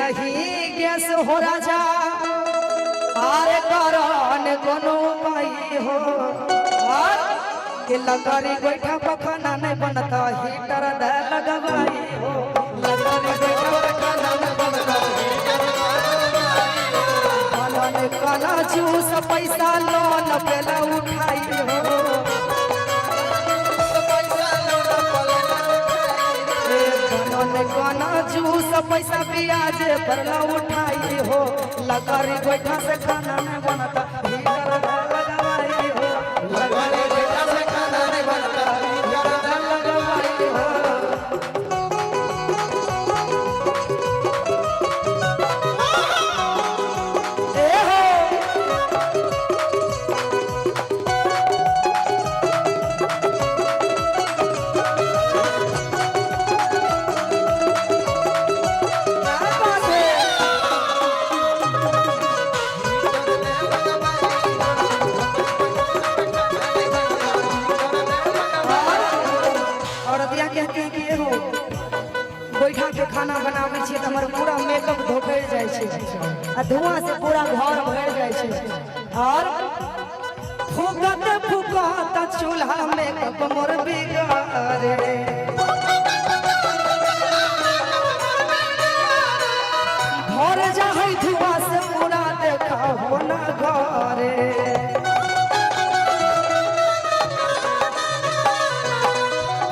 नहीं गैस हो राजा आर करन कोनो पाई हो और के लकड़ी गोइठा पर खाना नहीं बनता हीटर दे लगवाई हो लकड़ी गोइठा पर खाना नहीं बनता हीटर लगवाई हो काला जूस पैसा लोन पे ला उठाई हो गाना जूस पैसा ब्याज पर ला उठाई हो लकड़ी गोइठा से खाना नहीं बनता हीटर लगवाई हो लकड़ी गोइठा से खाना नहीं बनता हीटर लगवाई हो गोइठा के खाना बनावे छे त हमर पूरा मेकअप धोखै जाय छे आ धुआं से पूरा घर भर जाय छे और फुकत चूल्हा मेकअप मोर बिगाड़े भर जाय धुआं से पूरा देखा हो ना घरे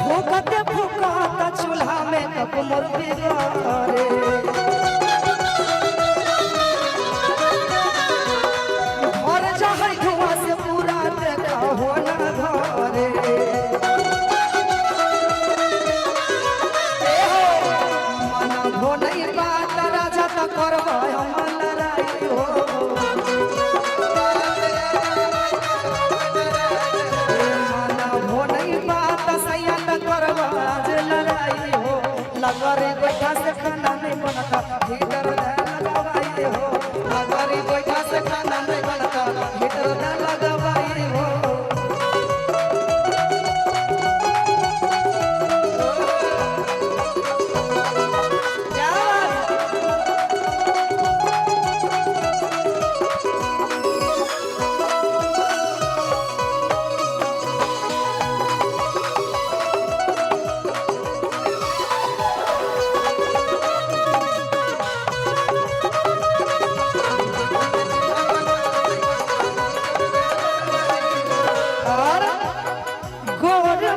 फुकत चूल्हा में कप मोर बिगाड़े घर जाए धुआं से पूरा देखा हो ना घरे मना भो नहीं बात राजा तो करवा हम लड़ाई हो मना भो नहीं बात सैया करवा लड़ाई हो लकड़ी गोइठा से खाना नहीं बनता हीटर लगवाई हो लकड़ी गोइठा से खाना नहीं बनता हीटर लगवाई हो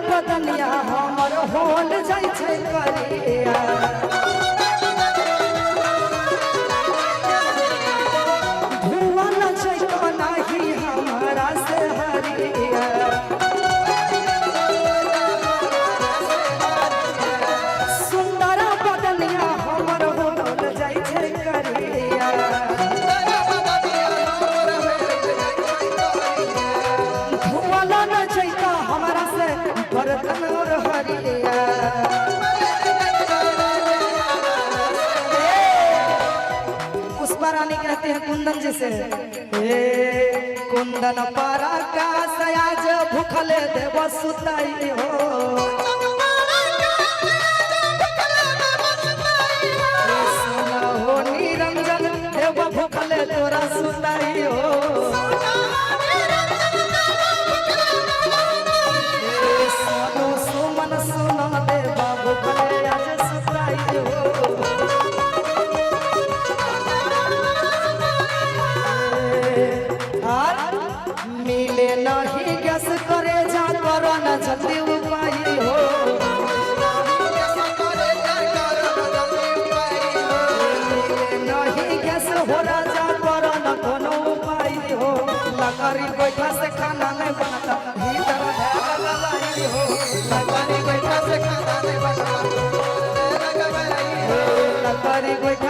बदनिया हमर होल जाय छे करिया धुआं न छै तो नाही हमरा से हरिया सुंदर बदनिया हमर होल जाय छे करिया धुआं न छै तो हमरा से बर्तन और हरिया पुष्पा रानी कहते हैं कुंदन जी से कुंदन पारा का सयाज भूखले देव सुताई हो हो निरंजन देव भूखले तोरा सुताई हो सुमन सुना दे बाबू कले आज सुताई हो मिले नहीं गैस करे जा करो न जल्दी उपाय हो मिले नहीं गैस हो राजा करो न कोनो उपाय हो लकड़ी गोइठा से खाना नहीं बनता हीटर लगवाई हो लकड़ी गोइठा से खाना नहीं बनता लकड़ी गोइठा